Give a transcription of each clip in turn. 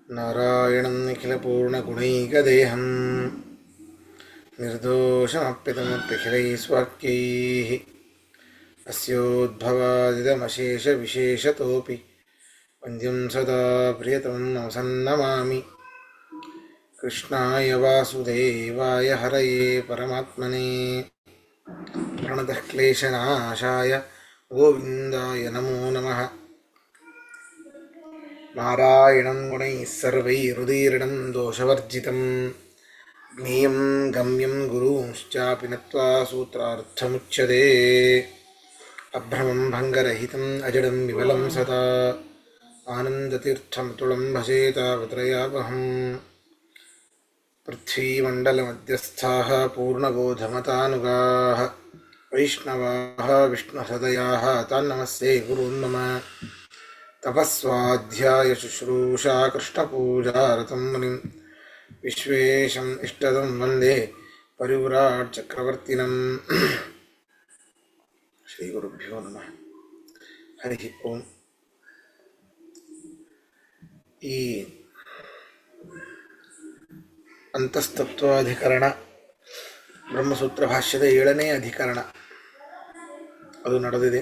ನಾರಾಯಣಂ ನಿಖಿಲಪೂರ್ಣಗುಣೈಕದೇಹಂ ನಿರ್ದೋಷಮಪ್ಯತಮಪ್ಯಖಿಲೈಸ್ವಾಕ್ಯೈಃ ಅಸ್ಯೋದ್ಭವಾದಿದಮಶೇಷವಿಶೇಷತೋಪಿ ವಂದ್ಯಂ ಸದಾ ಪ್ರಿಯತಮಂ ನಮಸನ್ನಮಾಮಿ. ಕೃಷ್ಣಾಯ ವಾಸುದೇವಾಯ ಹರಯೇ ಪರಮಾತ್ಮನೇ ಪ್ರಣತಃ ಕ್ಲೇಶನಾಶಾಯ ಗೋವಿಂದಾಯ ನಮೋ ನಮಃ. ನಾರಾಯಣಂ ಗುಣೈಃ ಸರ್ವೈರುದೀರ್ಣಂ ದೋಷವರ್ಜಿತಂ ಜ್ಞೇಯಂ ಗಮ್ಯಂ ಗುರುಂಶ್ಚಾಪಿ ನತ್ವಾ ಸೂತ್ರಾರ್ಥಮುಚ್ಯತೆ. ಅಭ್ರಮಂ ಭಂಗರಹಿತಂ ಅಜಡಂ ವಿಮಲಂ ಸದಾ ಆನಂದತೀರ್ಥಮತುಳಂ ಭಜೆ ತಾವತ್ರಯಾವಹಂ. ಪೃಥ್ವೀಮಂಡಲಮಧ್ಯಸ್ಥಾಃ ಪೂರ್ಣಬೋಧಮತಾನುಗಾಃ ವೈಷ್ಣವಾಃ ವಿಷ್ಣುಹೃದಯಾಃ ತಾನ್ ನಮಸ್ತೆ ಗುರುನ್ ಮಮ. ತಪಸ್ವಾಧ್ಯಾಯ ಶುಶ್ರೂಷಾ ಕೃಷ್ಣಪೂಜಾರತಂ ಮುನಿಂ ವಿಶ್ವೇಶಂ ಇಷ್ಟದಂ ವಂದೇ ಪರಿವ್ರಾಟ್ ಚಕ್ರವರ್ತಿನಂ. ಶ್ರೀ ಗುರುಭ್ಯೋ ನಮಃ. ಹರಿ ಓಂ. ಈ ಅಂತಸ್ತತ್ವಾಧಿಕರಣ ಬ್ರಹ್ಮಸೂತ್ರ ಭಾಷ್ಯದ 7ನೇ ಅಧಿಕರಣ ಅದು ನಡೆದಿದೆ.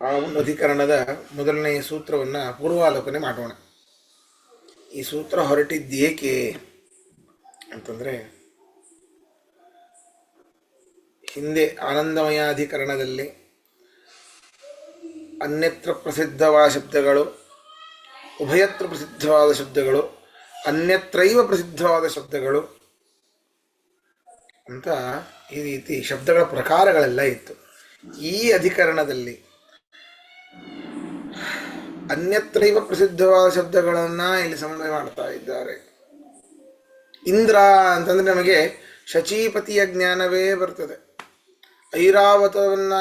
ಆ ಒಂದು ಅಧಿಕರಣದ ಮೊದಲನೇ ಸೂತ್ರವನ್ನು ಪೂರ್ವಾಲೋಚನೆ ಮಾಡೋಣ. ಈ ಸೂತ್ರ ಹೊರಟಿದ್ದೇಕೆ ಅಂತಂದರೆ, ಹಿಂದೆ ಆನಂದಮಯಾಧಿಕರಣದಲ್ಲಿ ಅನ್ಯತ್ರ ಪ್ರಸಿದ್ಧವಾದ ಶಬ್ದಗಳು, ಉಭಯತ್ರ ಪ್ರಸಿದ್ಧವಾದ ಶಬ್ದಗಳು, ಅನ್ಯತ್ರೈವ ಪ್ರಸಿದ್ಧವಾದ ಶಬ್ದಗಳು ಅಂತ ಈ ರೀತಿ ಶಬ್ದಗಳ ಪ್ರಕಾರಗಳೆಲ್ಲ ಇತ್ತು. ಈ ಅಧಿಕರಣದಲ್ಲಿ ಅನ್ಯತ್ರೈವ ಪ್ರಸಿದ್ಧವಾದ ಶಬ್ದಗಳನ್ನು ಇಲ್ಲಿ ಸಮನ್ವಯ ಮಾಡ್ತಾ ಇದ್ದಾರೆ. ಇಂದ್ರ ಅಂತಂದರೆ ನಮಗೆ ಶಚೀಪತಿಯ ಜ್ಞಾನವೇ ಬರ್ತದೆ. ಐರಾವತವನ್ನು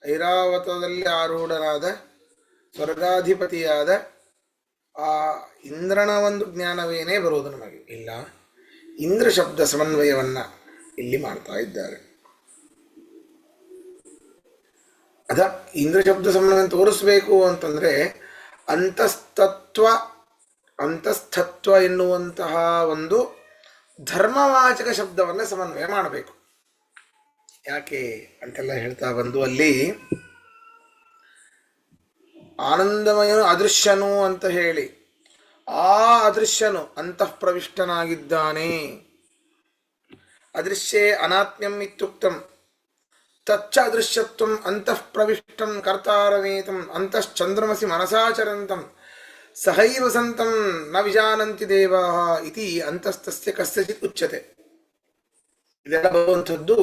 ಐರಾವತದಲ್ಲಿ ಆರೂಢನಾದ ಸ್ವರ್ಗಾಧಿಪತಿಯಾದ ಆ ಇಂದ್ರನ ಒಂದು ಜ್ಞಾನವೇನೇ ಬರುವುದು ನಮಗೆ ಇಲ್ಲ. ಇಂದ್ರ ಶಬ್ದ ಸಮನ್ವಯವನ್ನು ಇಲ್ಲಿ ಮಾಡ್ತಾ ಇದ್ದಾರೆ. ಅದ ಇಂದ್ರ ಶಬ್ದ ಸಮನ್ವಯ ತೋರಿಸ್ಬೇಕು ಅಂತಂದರೆ ಅಂತಸ್ಥತ್ವ ಎನ್ನುವಂತಹ ಒಂದು ಧರ್ಮವಾಚಕ ಶಬ್ದವನ್ನು ಸಮನ್ವಯ ಮಾಡಬೇಕು. ಯಾಕೆ ಅಂತೆಲ್ಲ ಹೇಳ್ತಾ ಬಂದು, ಅಲ್ಲಿ ಆನಂದಮಯನು ಅದೃಶ್ಯನು ಅಂತ ಹೇಳಿ, ಆ ಅದೃಶ್ಯನು ಅಂತಃಪ್ರವಿಷ್ಟನಾಗಿದ್ದಾನೆ. ಅದೃಶ್ಯೇ ಅನಾತ್ಮ್ಯಂ ಇತ್ಯುಕ್ತಂ ತಚ್ಚ ಅದೃಶ್ಯತ್ವಂ ಅಂತಃಪ್ರವಿಷ್ಟಂ ಕರ್ತಾರಮೇತಂ ಅಂತಶ್ಚಂದ್ರಮಸಿ ಮನಸಾಚರಂತಂ ಸಹೈವ ಸಂತಂ ನ ವಿಜಾನಂತಿ ದೇವಾಃ ಇತಿ ಅಂತಸ್ತಸ್ಯ ಕಸ್ಯಚಿತ್ ಉಚ್ಯತೆ. ಇದೆಲ್ಲ ಬರುವಂಥದ್ದು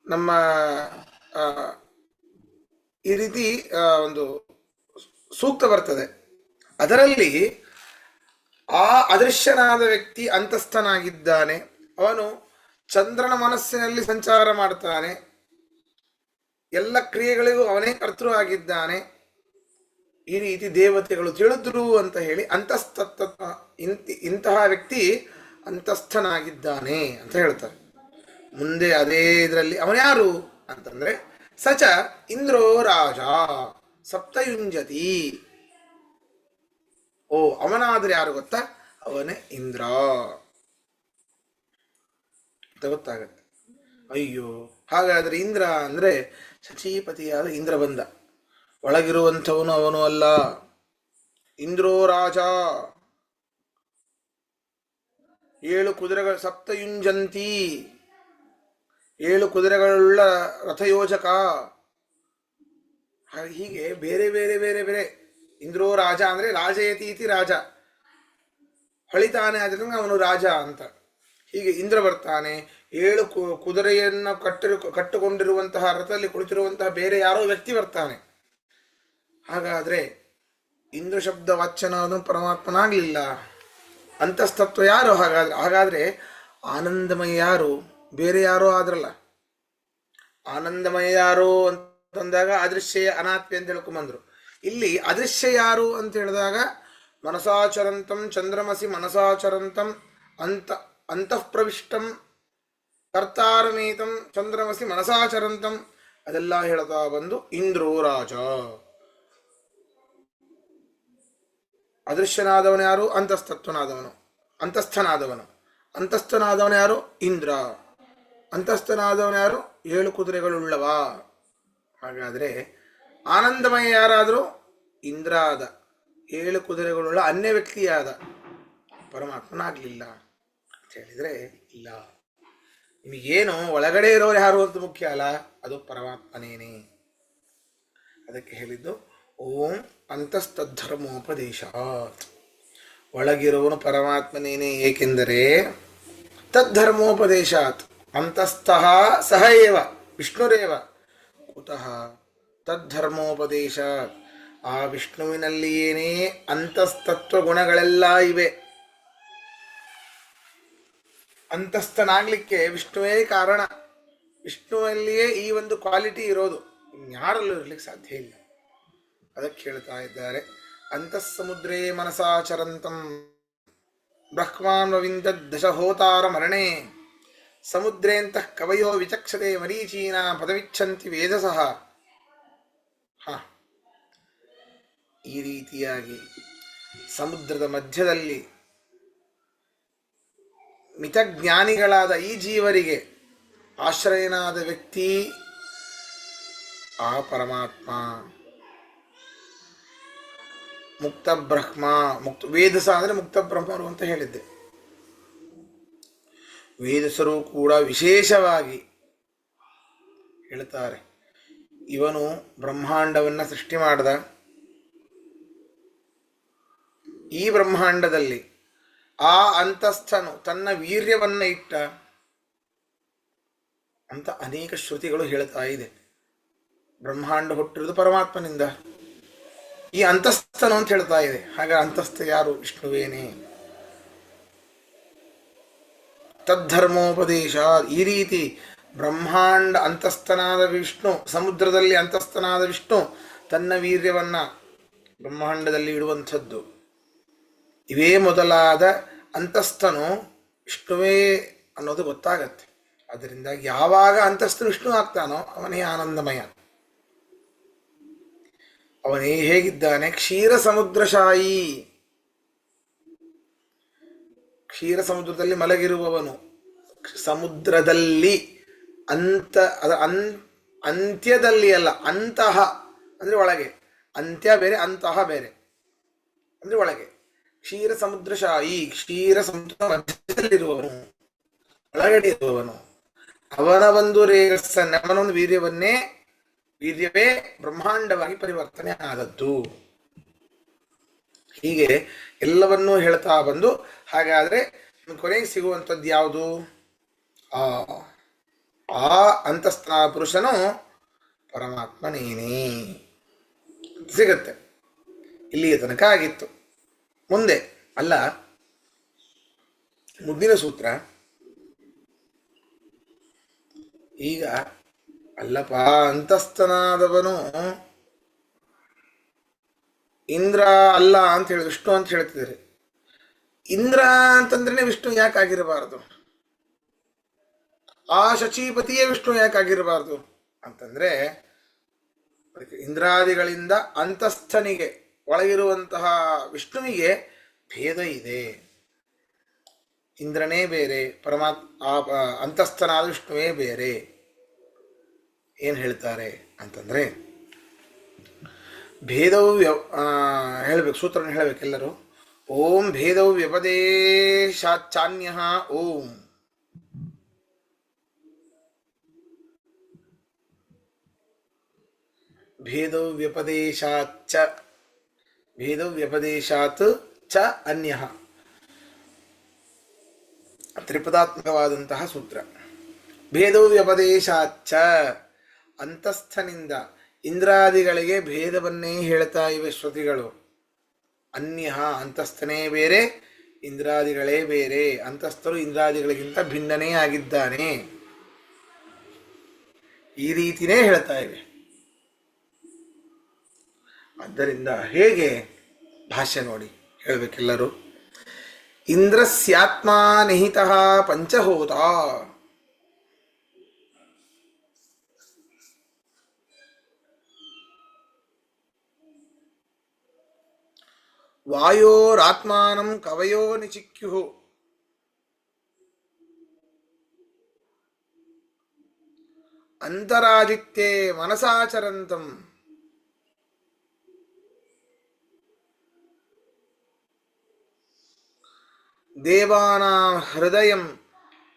ನಮ್ಮ ಈ ರೀತಿ ಒಂದು ಸೂಕ್ತ ಬರ್ತದೆ. ಅದರಲ್ಲಿ ಆ ಅದೃಶ್ಯನಾದ ವ್ಯಕ್ತಿ ಅಂತಸ್ಥನಾಗಿದ್ದಾನೆ. ಅವನು ಚಂದ್ರನ ಮನಸ್ಸಿನಲ್ಲಿ ಸಂಚಾರ ಮಾಡ್ತಾನೆ. ಎಲ್ಲ ಕ್ರಿಯೆಗಳಿಗೂ ಅವನೇ ಕರ್ತೃ ಆಗಿದ್ದಾನೆ. ಈ ರೀತಿ ದೇವತೆಗಳು ತಿಳಿದ್ರು ಅಂತ ಹೇಳಿ ಇಂತಹ ವ್ಯಕ್ತಿ ಅಂತಸ್ಥನಾಗಿದ್ದಾನೆ ಅಂತ ಹೇಳ್ತಾರೆ. ಮುಂದೆ ಅದೇ ಇದರಲ್ಲಿ ಅವನ್ಯಾರು ಅಂತಂದ್ರೆ, ಸಚ ಇಂದ್ರೋ ರಾಜ ಸಪ್ತಯುಂಜತಿ. ಅವನಾದ್ರೆ ಯಾರು ಗೊತ್ತಾ? ಅವನೇ ಇಂದ್ರ ಅಂತ ಗೊತ್ತಾಗತ್ತೆ. ಅಯ್ಯೋ, ಹಾಗಾದ್ರೆ ಇಂದ್ರ ಅಂದ್ರೆ ಶಚೀಪತಿಯಾದ ಇಂದ್ರ ಬಂದ. ಒಳಗಿರುವಂಥವನು ಅವನು ಅಲ್ಲ. ಇಂದ್ರೋ ರಾಜ, 7 ಕುದುರೆಗಳು, ಸಪ್ತಯುಂಜಂತಿ, 7 ಕುದುರೆಗಳುಳ್ಳ ರಥಯೋಜಕ. ಹೀಗೆ ಬೇರೆ ಬೇರೆ ಬೇರೆ ಬೇರೆ. ಇಂದ್ರೋ ರಾಜ ಅಂದ್ರೆ ರಾಜಯತಿ ಇತಿ ರಾಜ, ಹೊಳಿತಾನೆ ಅವನು ರಾಜ ಅಂತ. ಹೀಗೆ ಇಂದ್ರ ಬರ್ತಾನೆ. 7 ಕುದುರೆಯನ್ನು ಕಟ್ಟುಕೊಂಡಿರುವಂತಹ ರಥದಲ್ಲಿ ಕುಳಿತಿರುವಂತಹ ಬೇರೆ ಯಾರೋ ವ್ಯಕ್ತಿ ಬರ್ತಾನೆ. ಹಾಗಾದ್ರೆ ಇಂದ್ರ ಶಬ್ದ ವಾಚ್ಯನಾದ ಪರಮಾತ್ಮನಾಗಲಿಲ್ಲ. ಅಂತಸ್ತತ್ವ ಯಾರು? ಹಾಗಾದ್ರೆ ಆನಂದಮಯ ಯಾರು? ಬೇರೆ ಯಾರೋ ಆದ್ರಲ್ಲ. ಆನಂದಮಯ ಯಾರು ಅಂತಂದಾಗ ಅದೃಶ್ಯ ಅನಾತ್ಮ್ಯ ಅಂತ ಹೇಳ್ಕೊಂಬಂದ್ರು. ಇಲ್ಲಿ ಅದೃಶ್ಯ ಯಾರು ಅಂತ ಹೇಳಿದಾಗ ಮನಸಾಚರಂತಂ ಚಂದ್ರಮಸಿ ಮನಸಾಚರಂತಂ ಅಂತಃಪ್ರವಿಷ್ಟಂ ಕರ್ತಾರಮೇತಂ ಚಂದ್ರಮಸಿ ಮನಸಾಚರಂತಂ ಅದೆಲ್ಲ ಹೇಳ್ತಾ ಬಂದು ಇಂದ್ರೋ ರಾಜ. ಅದೃಶ್ಯನಾದವನು ಯಾರು? ಅಂತಸ್ಥನಾದವನು ಯಾರು? ಇಂದ್ರ. ಅಂತಸ್ಥನಾದವನು ಯಾರು? 7 ಕುದುರೆಗಳುಳ್ಳವ. ಹಾಗಾದರೆ ಆನಂದಮಯ ಯಾರಾದರೂ? ಇಂದ್ರ ಆದ. 7 ಕುದುರೆಗಳುಳ್ಳ ಅನ್ಯ ವ್ಯಕ್ತಿಯಾದ ಪರಮಾತ್ಮನಾಗಲಿಲ್ಲ ಅಂತ ಹೇಳಿದರೆ ಇಲ್ಲ. ನಿಮಗೇನು ಒಳಗಡೆ ಇರೋರು ಯಾರು ಅಂತ ಮುಖ್ಯ ಅಲ್ಲ, ಅದು ಪರಮಾತ್ಮನೇನೆ. ಅದಕ್ಕೆ ಹೇಳಿದ್ದು ಓಂ ಅಂತಸ್ತದ್ಧರ್ಮೋಪದೇಶಾತ್. ಒಳಗಿರುವನು ಪರಮಾತ್ಮನೇನೆ. ಏಕೆಂದರೆ ತದ್ಧರ್ಮೋಪದೇಶಾತ್ ಅಂತಸ್ಥಃ ಸಹ ಏವ ವಿಷ್ಣುರೇವ. ಕುತಃ ತದ್ಧರ್ಮೋಪದೇಶಾತ್. ಆ ವಿಷ್ಣುವಿನಲ್ಲಿಯೇನೇ ಅಂತಸ್ತತ್ವ ಗುಣಗಳೆಲ್ಲ ಇವೆ. ಅಂತಸ್ಥನಾಗ್ಲಿಕ್ಕೆ ವಿಷ್ಣುವೇ ಕಾರಣ. ವಿಷ್ಣುವಲ್ಲಿಯೇ ಈ ಒಂದು ಕ್ವಾಲಿಟಿ ಇರೋದು, ಇನ್ಯಾರಲ್ಲೂ ಇರ್ಲಿಕ್ಕೆ ಸಾಧ್ಯ ಇಲ್ಲ. ಅದಕ್ಕೆ ಹೇಳ್ತಾ ಇದ್ದಾರೆ, ಅಂತಃಸಮುದ್ರೇ ಮನಸಾಚರಂತಂ ಬ್ರಹ್ಮಾನ್ವವಿಂದ ದಶಹೋತಾರ ಮರಣೆ ಸಮುದ್ರೇಂತಃ ಕವಯೋ ವಿಚಕ್ಷತೆ ಮರೀಚೀನಾ ಪದವಿಚ್ಛಂತಿ ವೇದಸಃ. ಈ ರೀತಿಯಾಗಿ ಸಮುದ್ರದ ಮಧ್ಯದಲ್ಲಿ ಮಿತಜ್ಞಾನಿಗಳಾದ ಈ ಜೀವರಿಗೆ ಆಶ್ರಯನಾದ ವ್ಯಕ್ತಿ ಆ ಪರಮಾತ್ಮ. ಮುಕ್ತ ಬ್ರಹ್ಮ, ವೇದಸ ಅಂದರೆ ಮುಕ್ತ ಬ್ರಹ್ಮರು ಅಂತ ಹೇಳಿದ್ದೆ. ವೇದಸರು ಕೂಡ ವಿಶೇಷವಾಗಿ ಹೇಳ್ತಾರೆ, ಇವನು ಬ್ರಹ್ಮಾಂಡವನ್ನು ಸೃಷ್ಟಿ ಮಾಡಿದ. ಈ ಬ್ರಹ್ಮಾಂಡದಲ್ಲಿ ಆ ಅಂತಸ್ಥನು ತನ್ನ ವೀರ್ಯವನ್ನ ಇಟ್ಟ ಅಂತ ಅನೇಕ ಶ್ರುತಿಗಳು ಹೇಳ್ತಾ ಇದೆ. ಬ್ರಹ್ಮಾಂಡ ಹುಟ್ಟಿರುವುದು ಪರಮಾತ್ಮನಿಂದ. ಈ ಅಂತಸ್ಥನು ಅಂತ ಹೇಳ್ತಾ ಇದೆ. ಹಾಗೆ ಅಂತಸ್ಥ ಯಾರು? ವಿಷ್ಣುವೇನೆ. ತದ್ಧರ್ಮೋಪದೇಶ. ಈ ರೀತಿ ಬ್ರಹ್ಮಾಂಡ ಅಂತಸ್ಥನಾದ ವಿಷ್ಣು, ಸಮುದ್ರದಲ್ಲಿ ಅಂತಸ್ಥನಾದ ವಿಷ್ಣು ತನ್ನ ವೀರ್ಯವನ್ನ ಬ್ರಹ್ಮಾಂಡದಲ್ಲಿ ಇಡುವಂಥದ್ದು. ಇವೇ ಮೊದಲಾದ ಅಂತಸ್ಥನು ವಿಷ್ಣುವೇ ಅನ್ನೋದು ಗೊತ್ತಾಗತ್ತೆ. ಅದರಿಂದ ಯಾವಾಗ ಅಂತಸ್ಥನು ವಿಷ್ಣು ಆಗ್ತಾನೋ ಅವನೇ ಆನಂದಮಯ. ಅವನೇ ಹೇಗಿದ್ದಾನೆ? ಕ್ಷೀರ ಸಮುದ್ರಶಾಯಿ. ಕ್ಷೀರ ಸಮುದ್ರದಲ್ಲಿ ಮಲಗಿರುವವನು. ಸಮುದ್ರದಲ್ಲಿ ಅಂತ್ಯದಲ್ಲಿ ಅಲ್ಲ, ಅಂತಹ ಅಂದ್ರೆ ಒಳಗೆ. ಅಂತ್ಯ ಬೇರೆ, ಅಂತಹ ಬೇರೆ ಅಂದ್ರೆ ಒಳಗೆ. ಕ್ಷೀರ ಸಮುದ್ರಶಾಯಿ, ಕ್ಷೀರ ಸಮುದ್ರ ಮಧ್ಯದಲ್ಲಿರುವವನು, ಒಳಗಡೆ ಇರುವವನು. ಅವನ ಒಂದು ರೇಗಸ್ಸನ್ನ, ಅವನೊಂದು ವೀರ್ಯವೇ ಬ್ರಹ್ಮಾಂಡವಾಗಿ ಪರಿವರ್ತನೆ ಆದದ್ದು. ಹೀಗೆ ಎಲ್ಲವನ್ನೂ ಹೇಳ್ತಾ ಬಂದು, ಹಾಗಾದ್ರೆ ಕೊನೆಗೆ ಸಿಗುವಂಥದ್ದು ಯಾವುದು? ಆ ಅಂತಸ್ಥ ಪುರುಷನು ಪರಮಾತ್ಮನೇನೇ ಸಿಗತ್ತೆ. ಇಲ್ಲಿಯ ತನಕ ಆಗಿತ್ತು. ಮುಂದೆ ಅಲ್ಲ, ಮುಂದಿನ ಸೂತ್ರ. ಈಗ ಅಲ್ಲಪ್ಪ, ಅಂತಸ್ಥನಾದವನು ಇಂದ್ರ ಅಲ್ಲ ಅಂತ ಹೇಳಿ ವಿಷ್ಣು ಅಂತ ಹೇಳ್ತಿದ್ದಾರೆ. ಇಂದ್ರ ಅಂತಂದ್ರೆ ವಿಷ್ಣು ಯಾಕಾಗಿರಬಾರದು? ಆ ಶಚೀಪತಿಯೇ ವಿಷ್ಣು ಯಾಕಾಗಿರಬಾರದು ಅಂತಂದ್ರೆ, ಇಂದ್ರಾದಿಗಳಿಂದ ಅಂತಸ್ಥನಿಗೆ ಒಳಗಿರುವಂತಹ ವಿಷ್ಣುವಿಗೆ ಭೇದ ಇದೆ. ಇಂದ್ರನೇ ಬೇರೆ, ಅಂತಸ್ಥನಾದ ವಿಷ್ಣುವೇ ಬೇರೆ. ಏನು ಹೇಳ್ತಾರೆ ಅಂತಂದ್ರೆ, ಭೇದವು ಹೇಳಬೇಕು, ಸೂತ್ರನ ಹೇಳಬೇಕೆಲ್ಲರೂ. ಓಂ ಭೇದವು ವ್ಯಪದೇಶಾಚಾನ್ಯ. ಓಂ ಭೇದವು ವ್ಯಪದೇಶಾಚ, ಭೇದವು ವ್ಯಪದೇಶಾತ್ ಚ ಅನ್ಯ. ತ್ರಿಪದಾತ್ಮಕವಾದಂತಹ ಸೂತ್ರ. ಭೇದವು ವ್ಯಪದೇಶಾಚ, ಅಂತಸ್ಥನಿಂದ ಇಂದ್ರಾದಿಗಳಿಗೆ ಭೇದವನ್ನೇ ಹೇಳ್ತಾ ಇವೆ ಶ್ರುತಿಗಳು. ಅನ್ಯ, ಅಂತಸ್ಥನೇ ಬೇರೆ, ಇಂದ್ರಾದಿಗಳೇ ಬೇರೆ. ಅಂತಸ್ಥರು ಇಂದ್ರಾದಿಗಳಿಗಿಂತ ಭಿನ್ನನೇ ಆಗಿದ್ದಾನೆ. ಈ ರೀತಿನೇ ಹೇಳ್ತಾ ಇವೆ. ಆದ್ದರಿಂದ ಹೇಗೆ? ಭಾಷ್ಯ ನೋಡಿ ಹೇಳಬೇಕೆಲ್ಲರೂ. ಇಂದ್ರಸ್ಯಾತ್ಮ ನಿಹಿತಃ ಪಂಚಹೋತ. ವಾಯೋರಾತ್ಮಾನಂ ಕವಯೋ ನಿಚಿಕ್ಯು ಅಂತರಾದಿತ್ಯೇ ಮನಸಾಚರಂತಂ ದೇವಾನಾಂ ಹೃದಯಂ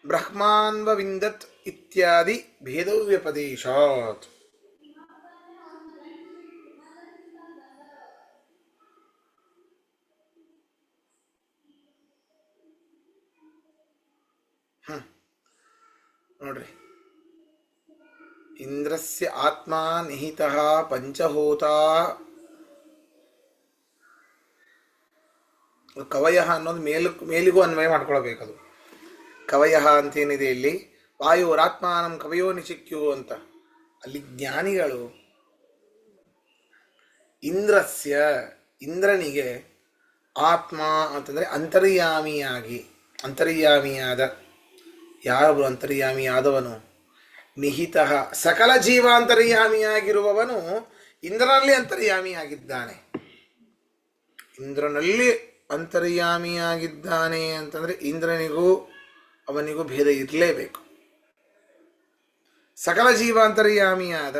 ಬ್ರಹ್ಮಾನ್ವವಿಂದತ್ ಇತ್ಯಾದಿ ಭೇದವ್ಯಪದೇಶಾತ್. ನೋಡ್ರಿ, ಇಂದ್ರಸ್ಯ ಆತ್ಮ ನಿಹಿತಃ ಪಂಚಹೋತ ಕವಯ ಅನ್ನೋದು ಮೇಲಿಗೂ ಅನ್ವಯ ಮಾಡ್ಕೊಳ್ಬೇಕದು. ಕವಯ ಅಂತೇನಿದೆ ಇಲ್ಲಿ, ವಾಯುರಾತ್ಮಾನಂ ಕವಯೋ ನಿಚಿಕ್ಯು ಅಂತ. ಅಲ್ಲಿ ಜ್ಞಾನಿಗಳು ಇಂದ್ರನಿಗೆ ಆತ್ಮ ಅಂತಂದರೆ ಅಂತರ್ಯಾಮಿಯಾದ ಯಾರೊಬ್ಬರು ಅಂತರ್ಯಾಮಿಯಾದವನು, ನಿಹಿತ ಸಕಲ ಜೀವಾಂತರ್ಯಾಮಿಯಾಗಿರುವವನು ಇಂದ್ರನಲ್ಲಿ ಅಂತರ್ಯಾಮಿಯಾಗಿದ್ದಾನೆ. ಇಂದ್ರನಲ್ಲಿ ಅಂತರ್ಯಾಮಿಯಾಗಿದ್ದಾನೆ ಅಂತಂದರೆ ಇಂದ್ರನಿಗೂ ಅವನಿಗೂ ಭೇದ ಇರಲೇಬೇಕು. ಸಕಲ ಜೀವಾಂತರ್ಯಾಮಿಯಾದ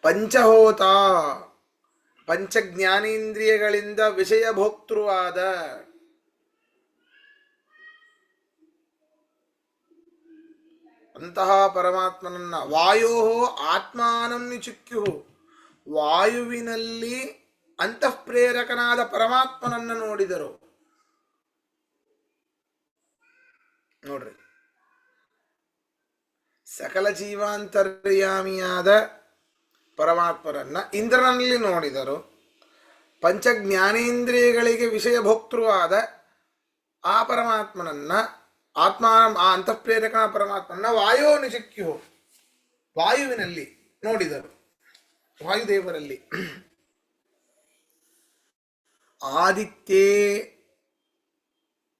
ಪಂಚಹೋತ ಪಂಚಜ್ಞಾನೇಂದ್ರಿಯಗಳಿಂದ ವಿಷಯ ಭೋಕ್ತೃವಾದ ಅಂತಹ ಪರಮಾತ್ಮನನ್ನ ವಾಯೋ ಆತ್ಮಾನಂ ನಿಚಿಕ್ಯು ವಾಯುವಿನಲ್ಲಿ ಅಂತಃಪ್ರೇರಕನಾದ ಪರಮಾತ್ಮನನ್ನು ನೋಡಿದರು. ನೋಡ್ರಿ, ಸಕಲ ಜೀವಾಂತರ್ಯಾಮಿಯಾದ ಪರಮಾತ್ಮರನ್ನ ಇಂದ್ರನಲ್ಲಿ ನೋಡಿದರು. ಪಂಚ ಜ್ಞಾನೇಂದ್ರಿಯಗಳಿಗೆ ವಿಷಯ ಭೋಕ್ತೃವಾದ ಆ ಪರಮಾತ್ಮನನ್ನ ಆ ಅಂತಃಪ್ರೇರಕ ಪರಮಾತ್ಮನ ವಾಯೋ ನಿಚಿಕ್ಯು ವಾಯುವಿನಲ್ಲಿ ನೋಡಿದರು, ವಾಯುದೇವರಲ್ಲಿ. ಆದಿತ್ಯೇ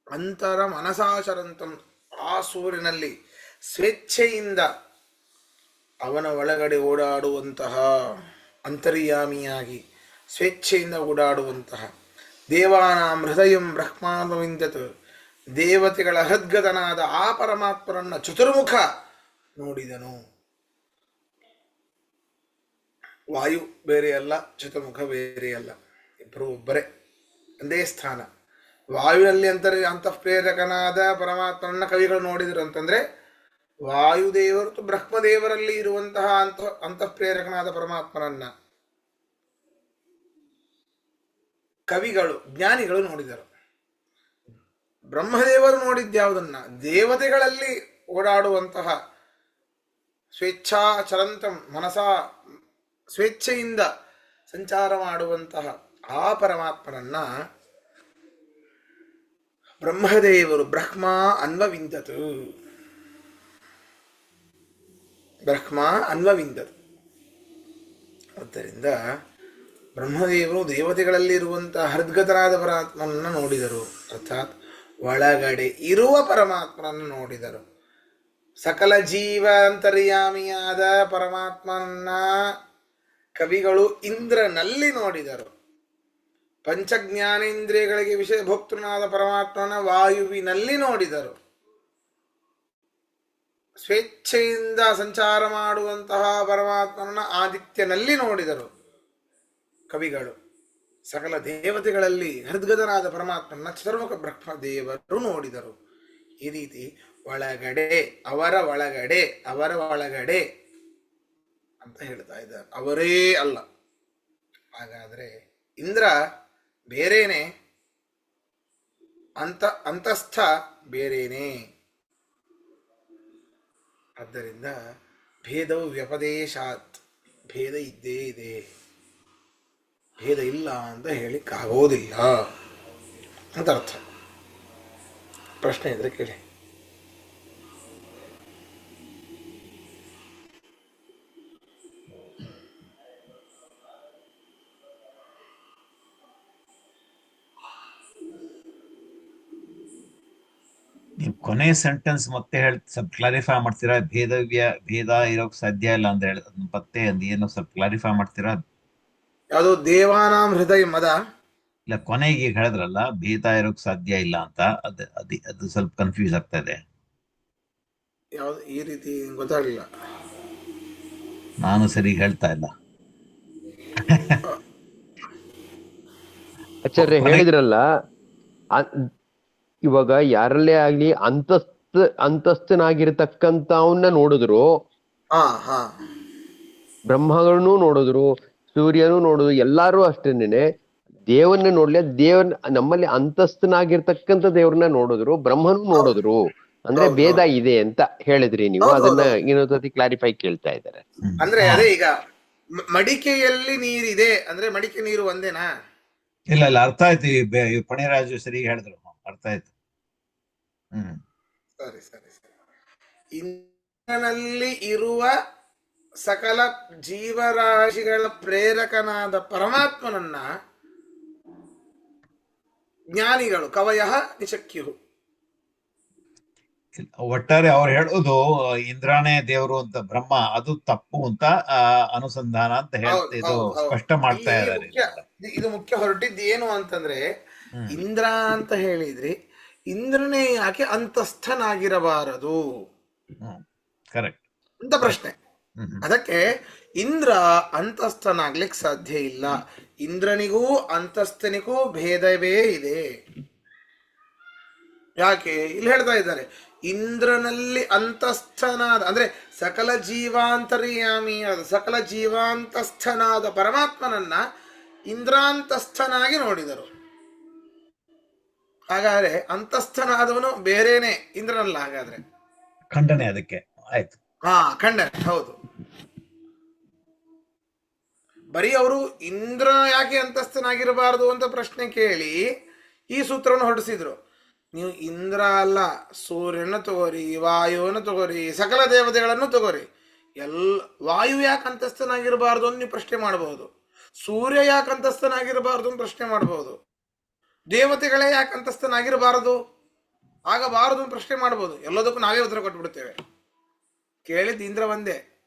ಅಂತರ ಮನಸಾಚರಂತಂ ಆ ಸೂರ್ಯನಲ್ಲಿ ಸ್ವೇಚ್ಛೆಯಿಂದ ಅವನ ಒಳಗಡೆ ಓಡಾಡುವಂತಹ ಅಂತರ್ಯಾಮಿಯಾಗಿ ಸ್ವೇಚ್ಛೆಯಿಂದ ಓಡಾಡುವಂತಹ ದೇವಾನಾಂ ಹೃದಯಂ ಬ್ರಹ್ಮಾನವಿಂದತ್ ದೇವತೆಗಳ ಹೃದ್ಗತನಾದ ಆ ಪರಮಾತ್ಮರನ್ನ ಚತುರ್ಮುಖ ನೋಡಿದನು. ವಾಯು ಬೇರೆಯಲ್ಲ, ಚತುರ್ಮುಖ ಬೇರೆಯಲ್ಲ, ಇಬ್ಬರು ಒಬ್ಬರೇ, ಒಂದೇ ಸ್ಥಾನ. ವಾಯುವಿನಲ್ಲಿ ಅಂತಃಪ್ರೇರಕನಾದ ಪರಮಾತ್ಮನನ್ನ ಕವಿಗಳು ನೋಡಿದರು ಅಂತಂದ್ರೆ ವಾಯುದೇವರು ಬ್ರಹ್ಮದೇವರಲ್ಲಿ ಇರುವಂತಹ ಅಂತಃಪ್ರೇರಕನಾದ ಪರಮಾತ್ಮನನ್ನ ಕವಿಗಳು ಜ್ಞಾನಿಗಳು ನೋಡಿದರು. ಬ್ರಹ್ಮದೇವರು ನೋಡಿದ್ಯಾವುದನ್ನ? ದೇವತೆಗಳಲ್ಲಿ ಓಡಾಡುವಂತಹ ಸ್ವೇಚ್ಛಾಚರಂತಂ ಮನಸ ಸ್ವೇಚ್ಛೆಯಿಂದ ಸಂಚಾರ ಮಾಡುವಂತಹ ಆ ಪರಮಾತ್ಮನನ್ನ ಬ್ರಹ್ಮದೇವರು ಬ್ರಹ್ಮ ಅನ್ವವಿಂದತು ಆದ್ದರಿಂದ ಬ್ರಹ್ಮದೇವರು ದೇವತೆಗಳಲ್ಲಿ ಇರುವಂತಹ ಹೃದ್ಗತನಾದ ಪರಮಾತ್ಮನನ್ನು ನೋಡಿದರು, ಅರ್ಥಾತ್ ಒಳಗಡೆ ಇರುವ ಪರಮಾತ್ಮನನ್ನು ನೋಡಿದರು. ಸಕಲ ಜೀವ ಅಂತರ್ಯಾಮಿಯಾದ ಪರಮಾತ್ಮನನ್ನ ಕವಿಗಳು ಇಂದ್ರನಲ್ಲಿ ನೋಡಿದರು. ಪಂಚಜ್ಞಾನೇಂದ್ರಿಯಗಳಿಗೆ ವಿಷಯ ಭೋಕ್ತೃನಾದ ಪರಮಾತ್ಮನ ವಾಯುವಿನಲ್ಲಿ ನೋಡಿದರು. ಸ್ವೇಚ್ಛೆಯಿಂದ ಸಂಚಾರ ಮಾಡುವಂತಹ ಪರಮಾತ್ಮನ ಆದಿತ್ಯನಲ್ಲಿ ನೋಡಿದರು ಕವಿಗಳು. ಸಕಲ ದೇವತೆಗಳಲ್ಲಿ ಹೃದ್ಗತನಾದ ಪರಮಾತ್ಮನ ಚತುರ್ಮುಖ ಬ್ರಹ್ಮದೇವರು ನೋಡಿದರು. ಈ ರೀತಿ ಒಳಗಡೆ ಅವರ ಒಳಗಡೆ ಅಂತ ಹೇಳ್ತಾ ಇದ್ದಾರೆ, ಅವರೇ ಅಲ್ಲ. ಹಾಗಾದ್ರೆ ಇಂದ್ರ ಬೇರೇನೆ, ಅಂತಸ್ಥ ಬೇರೇನೆ. ಆದ್ದರಿಂದ ಭೇದವು ವ್ಯಪದೇಶಾತ್, ಭೇದ ಇದ್ದೇ ಇದೆ, ಭೇದ ಇಲ್ಲ ಅಂತ ಹೇಳಿಕ್ಕಾಗೋದಿಲ್ಲ ಅಂತ ಅರ್ಥ. ಪ್ರಶ್ನೆ ಇದ್ರೆ ಕೇಳಿ. ನೀವು ಕೊನೆ ಸೆಂಟೆನ್ಸ್ ಮತ್ತೆ ಸ್ವಲ್ಪ ಕ್ಲಾರಿಫೈ ಮಾಡ್ತೀರಾ? ಭೇದ ಇರೋಕ್ ಸಾಧ್ಯ ಇಲ್ಲ ಅಂತ ಹೇಳಿ ಮತ್ತೆ ಏನು ಸ್ವಲ್ಪ ಕ್ಲಾರಿಫೈ ಮಾಡ್ತೀರಾ? ಯಾವುದು ದೇವಾನಾಂ ಹೃದಯ ಮದ ಇಲ್ಲ, ಕೊನೆಗೆ ಈಗ ಹೇಳಿದ್ರಲ್ಲ ಭೇದ ಇರೋಕ್ ಸಾಧ್ಯ ಇಲ್ಲ ಅಂತ, ಅದು ಸ್ವಲ್ಪ ಕನ್ಫ್ಯೂಸ್ ಆಗ್ತಾ ಇದೆ. ಯಾವ್ದು ಈ ರೀತಿ ಗೊತ್ತಾಗ್ಲಿಲ್ಲ. ನಾನು ಸರಿ ಹೇಳ್ತಾ ಇಲ್ಲ. ಆಚಾರ್ಯ ಕೊನೆಗೆ ಹೇಳಿದ್ರಲ್ಲ, ಆ- ಇವಾಗ ಯಾರಲ್ಲೇ ಆಗ್ಲಿ ಅಂತಸ್ತನಾಗಿರ್ತಕ್ಕಂಥವನ್ನ ನೋಡಿದ್ರು, ಹಾ ಹಾ ಬ್ರಹ್ಮಗಳನ್ನು ನೋಡಿದ್ರು, ಸೂರ್ಯನು ನೋಡಿದ್ರು, ಎಲ್ಲಾರು ಅಷ್ಟೇನೆ ದೇವನ್ನ ನೋಡ್ಲಿ, ನಮ್ಮಲ್ಲಿ ಅಂತಸ್ತನಾಗಿರ್ತಕ್ಕಂಥ ದೇವ್ರನ್ನ ನೋಡಿದ್ರು, ಬ್ರಹ್ಮನು ಹೌದು ನೋಡಿದ್ರು. ಅಂದ್ರೆ ಹೌದು ಭೇದ ಹೌದು ಇದೆ ಅಂತ ಹೇಳಿದ್ರಿ ನೀವು. ಹೌದು ಅದನ್ನ ಹೌದು ಹೌದು. ಇನ್ನೊಂದ್ಸತಿ ಕ್ಲಾರಿಫೈ ಕೇಳ್ತಾ ಇದ್ದಾರೆ. ಅಂದ್ರೆ ಹಾ, ಅದೇ ಈಗ ಮಡಿಕೆಯಲ್ಲಿ ನೀರಿದೆ ಅಂದ್ರೆ ಮಡಿಕೆ ನೀರು ಒಂದೇನಾ? ಇಲ್ಲ ಇಲ್ಲ, ಅರ್ಥ ಆಯ್ತು. ಈ ಪಣಿರಾಜು ಸರಿ ಹೇಳಿದ್ರು, ಅರ್ಥ ಆಯ್ತು. ಹ್ಮ್. ಸರಿ ಸರಿ ಸರಿ. ಇಂದ್ರನಲ್ಲಿ ಇರುವ ಸಕಲ ಜೀವರಾಶಿಗಳ ಪ್ರೇರಕನಾದ ಪರಮಾತ್ಮನನ್ನ ಜ್ಞಾನಿಗಳು ಕವಯ ನಿಶಕ್ಯು. ಒಟ್ಟಾರೆ ಅವ್ರು ಹೇಳೋದು ಇಂದ್ರಾನೇ ದೇವರು ಅಂತ, ಬ್ರಹ್ಮ ಅದು ತಪ್ಪು ಅಂತ ಅನುಸಂಧಾನ ಅಂತ ಹೌದು ಇದು ಹೌದು ಹೌದು. ಸ್ಪಷ್ಟ ಮಾಡ್ತಾ ಇಲ್ಲಿ ಇದ್ದಾರೆ ಮುಖ್ಯ, ಇದು ಮುಖ್ಯ ಹೊರಟಿದ್ದು ಏನು ಅಂತಂದ್ರೆ, ಹ್ಮ್ ಇಂದ್ರ ಅಂತ ಹೇಳಿದ್ರಿ, ಇಂದ್ರನೇ ಯಾಕೆ ಅಂತಸ್ಥನಾಗಿರಬಾರದು ಹ್ಮ್ ಕರೆಕ್ಟ್. ಅಂತ ಪ್ರಶ್ನೆ. ಅದಕ್ಕೆ ಇಂದ್ರ ಅಂತಸ್ಥನಾಗ್ಲಿಕ್ಕೆ ಸಾಧ್ಯ ಇಲ್ಲ. ಇಂದ್ರನಿಗೂ ಅಂತಸ್ಥನಿಗೂ ಭೇದವೇ ಇದೆ. ಯಾಕೆ ಇಲ್ಲಿ ಹೇಳ್ತಾ ಇದ್ದಾರೆ, ಇಂದ್ರನಲ್ಲಿ ಅಂತಸ್ಥನಾದ ಅಂದ್ರೆ ಸಕಲ ಜೀವಾಂತರ್ಯಾಮಿಯಾದ ಸಕಲ ಜೀವಾಂತಸ್ಥನಾದ ಪರಮಾತ್ಮನನ್ನ ಇಂದ್ರಾಂತಸ್ಥನಾಗಿ ನೋಡಿದರು. ಹಾಗಾದ್ರೆ ಅಂತಸ್ಥನಾದವನು ಬೇರೆನೆ ಇಂದ್ರನಲ್ಲ. ಹಾಗಾದ್ರೆ ಖಂಡನೆ ಅದಕ್ಕೆ ಆಯ್ತು. ಹಾ ಖಂಡನೆ ಹೌದು. ಬರೀ ಅವರು ಇಂದ್ರ ಯಾಕೆ ಅಂತಸ್ಥನಾಗಿರಬಾರದು ಅಂತ ಪ್ರಶ್ನೆ ಕೇಳಿ ಈ ಸೂತ್ರವನ್ನು ಹೊರಡಿಸಿದ್ರು. ನೀವು ಇಂದ್ರ ಅಲ್ಲ, ಸೂರ್ಯನ ತಗೋರಿ, ವಾಯುವನ್ನು ತಗೋರಿ, ಸಕಲ ದೇವತೆಗಳನ್ನು ತಗೋರಿ, ವಾಯು ಯಾಕೆ ಅಂತಸ್ಥನಾಗಿರಬಾರ್ದು ಅಂತ ನೀವು ಪ್ರಶ್ನೆ ಮಾಡಬಹುದು. ಸೂರ್ಯ ಯಾಕೆ ಅಂತಸ್ಥನಾಗಿರಬಾರ್ದು ಅಂತ ಪ್ರಶ್ನೆ ಮಾಡಬಹುದು. ದೇವತೆಗಳೇ ಯಾಕೆ ಅಂತಸ್ಥನಾಗಿರಬಾರದು, ಆಗಬಾರದು ಅಂತ ಪ್ರಶ್ನೆ ಮಾಡಬಹುದು. ಎಲ್ಲದಕ್ಕೂ ನಾವೇ ಉತ್ತರ ಕೊಟ್ಬಿಡ್ತೇವೆ. ಕೇಳಿದ್ದು ಇಂದ್ರ ಒಂದೇ,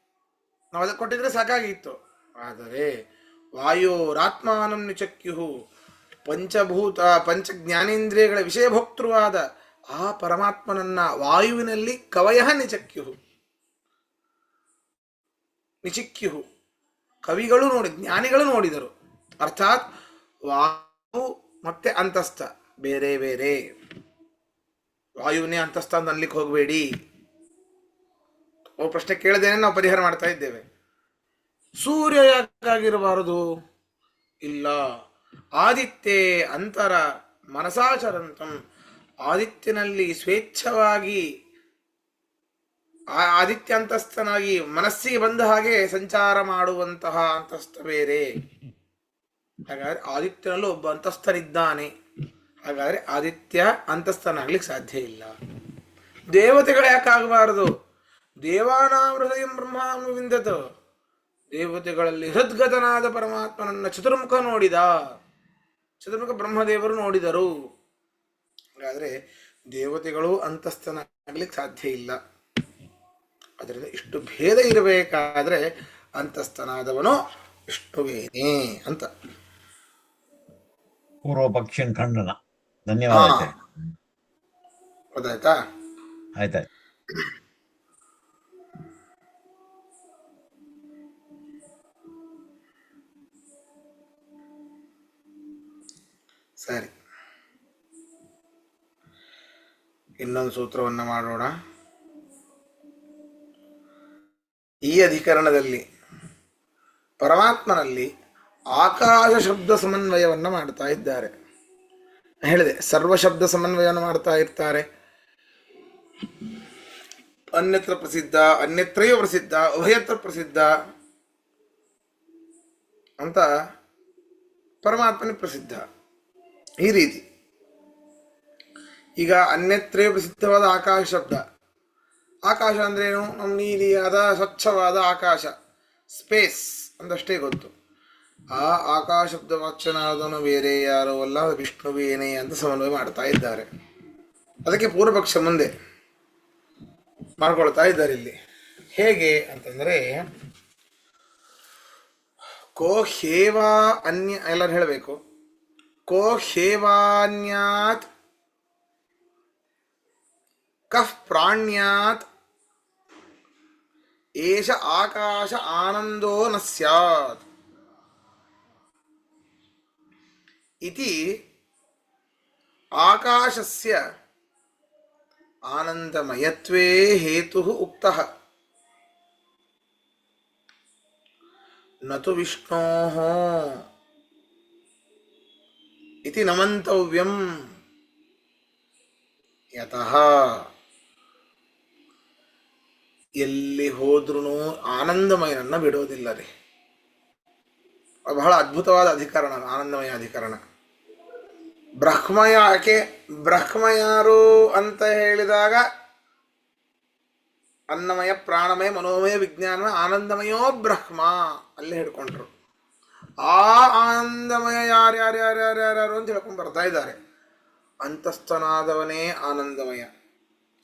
ನಾವು ಅದಕ್ಕೆ ಕೊಟ್ಟಿದ್ರೆ ಸಾಕಾಗಿತ್ತು. ಆದರೆ ವಾಯುರಾತ್ಮಾನಂ ನಿಚಕ್ಯು, ಪಂಚಭೂತ ಪಂಚ ಜ್ಞಾನೇಂದ್ರಿಯಗಳ ವಿಷಯಭೋಕ್ತೃವಾದ ಆ ಪರಮಾತ್ಮನನ್ನ ವಾಯುವಿನಲ್ಲಿ ಕವಯ ನಿಚಕ್ಯು ನಿಚಿಕ್ಯು ಕವಿಗಳು ನೋಡಿ, ಜ್ಞಾನಿಗಳು ನೋಡಿದರು. ಅರ್ಥಾತ್ ವಾಯು ಮತ್ತೆ ಅಂತಸ್ಥ ಬೇರೆ ಬೇರೆ. ವಾಯುವಿನೇ ಅಂತಸ್ಥ ಅಂತ ಅನ್ಲಿಕ್ಕೆ ಹೋಗಬೇಡಿ. ಪ್ರಶ್ನೆ ಕೇಳದೇನೆ ನಾವು ಪರಿಹಾರ ಮಾಡ್ತಾ ಇದ್ದೇವೆ. ಸೂರ್ಯ ಯಾಕಾಗಿರಬಾರದು? ಇಲ್ಲ, ಆದಿತ್ಯ ಅಂತರ ಮನಸಾಚರಂತಂ, ಆದಿತ್ಯನಲ್ಲಿ ಸ್ವೇಚ್ಛವಾಗಿ ಆದಿತ್ಯ ಅಂತಸ್ಥನಾಗಿ ಮನಸ್ಸಿಗೆ ಬಂದ ಹಾಗೆ ಸಂಚಾರ ಮಾಡುವಂತಹ ಅಂತಸ್ಥ ಬೇರೆ. ಹಾಗಾದ್ರೆ ಆದಿತ್ಯನಲ್ಲೂ ಒಬ್ಬ ಅಂತಸ್ಥನಿದ್ದಾನೆ. ಹಾಗಾದ್ರೆ ಆದಿತ್ಯ ಅಂತಸ್ಥನಾಗ್ಲಿಕ್ಕೆ ಸಾಧ್ಯ ಇಲ್ಲ. ದೇವತೆಗಳು ಯಾಕಾಗಬಾರದು? ದೇವಾನಾಂ ಹೃದಯಂ ಬ್ರಹ್ಮಾನುವಿಂದತ, ದೇವತೆಗಳಲ್ಲಿ ಹೃದ್ಗತನಾದ ಪರಮಾತ್ಮನನ್ನ ಚತುರ್ಮುಖ ನೋಡಿದ, ಚತುರ್ಮುಖ ಬ್ರಹ್ಮದೇವರು ನೋಡಿದರು. ಹಾಗಾದ್ರೆ ದೇವತೆಗಳು ಅಂತಸ್ಥನಾಗ್ಲಿಕ್ಕೆ ಸಾಧ್ಯ ಇಲ್ಲ. ಅದರಿಂದ ಇಷ್ಟು ಭೇದ ಇರಬೇಕಾದ್ರೆ ಅಂತಸ್ಥನಾದವನು ವಿಷ್ಣುವೇನೇ ಅಂತ ಪೂರ್ವ ಪಕ್ಷ ಖಂಡನ. ಧನ್ಯವಾದ. ಗೊತ್ತಾಯ್ತಾ? ಆಯ್ತಾಯ್ತು. ಸರಿ, ಇನ್ನೊಂದು ಸೂತ್ರವನ್ನು ಮಾಡೋಣ. ಈ ಅಧಿಕರಣದಲ್ಲಿ ಪರಮಾತ್ಮನಲ್ಲಿ ಆಕಾಶ ಶಬ್ದ ಸಮನ್ವಯವನ್ನು ಮಾಡ್ತಾ ಇದ್ದಾರೆ. ಹೇಳಿದೆ, ಸರ್ವ ಶಬ್ದ ಸಮನ್ವಯವನ್ನು ಮಾಡ್ತಾ ಇರ್ತಾರೆ. ಅನ್ಯತ್ರ ಪ್ರಸಿದ್ಧ, ಅನ್ಯತ್ರಯೋ ಪ್ರಸಿದ್ಧ, ಉಭಯತ್ರ ಪ್ರಸಿದ್ಧ ಅಂತ ಪರಮಾತ್ಮನೇ ಪ್ರಸಿದ್ಧ. ಈ ರೀತಿ ಈಗ ಅನ್ಯತ್ರಯೋ ಪ್ರಸಿದ್ಧವಾದ ಆಕಾಶ ಶಬ್ದ. ಆಕಾಶ ಅಂದ್ರೆ ಏನು? ನಮ್ಮ ನೀಲಿಯಾದ ಸ್ವಚ್ಛವಾದ ಆಕಾಶ, ಸ್ಪೇಸ್ ಅಂದಷ್ಟೇ ಗೊತ್ತು. ಆ ಆಕಾಶ ಶಬ್ದ ವಾಚ್ಯನಾದವನು ಬೇರೆ ಯಾರೋ ಅಲ್ಲ, ವಿಷ್ಣುವೇನೇ ಅಂತ ಸಮನ್ವಯ ಮಾಡ್ತಾ ಇದ್ದಾರೆ. ಅದಕ್ಕೆ ಪೂರ್ವಪಕ್ಷ ಮುಂದೆ ಮಾಡ್ಕೊಳ್ತಾ ಇದ್ದಾರೆ ಇಲ್ಲಿ. ಹೇಗೆ ಅಂತಂದ್ರೆ, ಕೋ ಹೇವಾ ಅನ್ಯ ಎಲ್ಲರೂ ಹೇಳಬೇಕು. ಕೋ ಹೇವಾನ್ಯಾತ್ ಕಃ ಪ್ರಾಣ್ಯಾತ್ ಏಷ ಆಕಾಶ ಆನಂದೋ ನ ಸ್ಯಾತ್ ಇತಿ ಆಕಾಶಸ್ಯ ಆನಂದಮಯತ್ವೇ ಹೇತುಃ ಉಕ್ತಃ ನತು ವಿಷ್ಣೋಃ ಇತಿ ನ ಮಂತವ್ಯಂ ಯತಃ ಎಲ್ಲಿ ಹೋದ್ರೂ ಆನಂದಮಯನನ್ನ ಬಿಡೋದಿಲ್ಲ ರೀ. ಬಹಳ ಅದ್ಭುತವಾದ ಅಧಿಕರಣ ಆನಂದಮಯ ಅಧಿಕರಣ. ಬ್ರಹ್ಮ ಯಾಕೆ, ಬ್ರಹ್ಮ ಯಾರು ಅಂತ ಹೇಳಿದಾಗ ಅನ್ನಮಯ ಪ್ರಾಣಮಯ ಮನೋಮಯ ವಿಜ್ಞಾನಮಯ ಆನಂದಮಯೋ ಬ್ರಹ್ಮ ಅಲ್ಲೇ ಹಿಡ್ಕೊಂಡ್ರು. ಆ ಆನಂದಮಯ ಯಾರ್ಯಾರು ಅಂತ ಹೇಳ್ಕೊಂಡು ಬರ್ತಾ ಇದ್ದಾರೆ. ಅಂತಸ್ಥನಾದವನೇ ಆನಂದಮಯ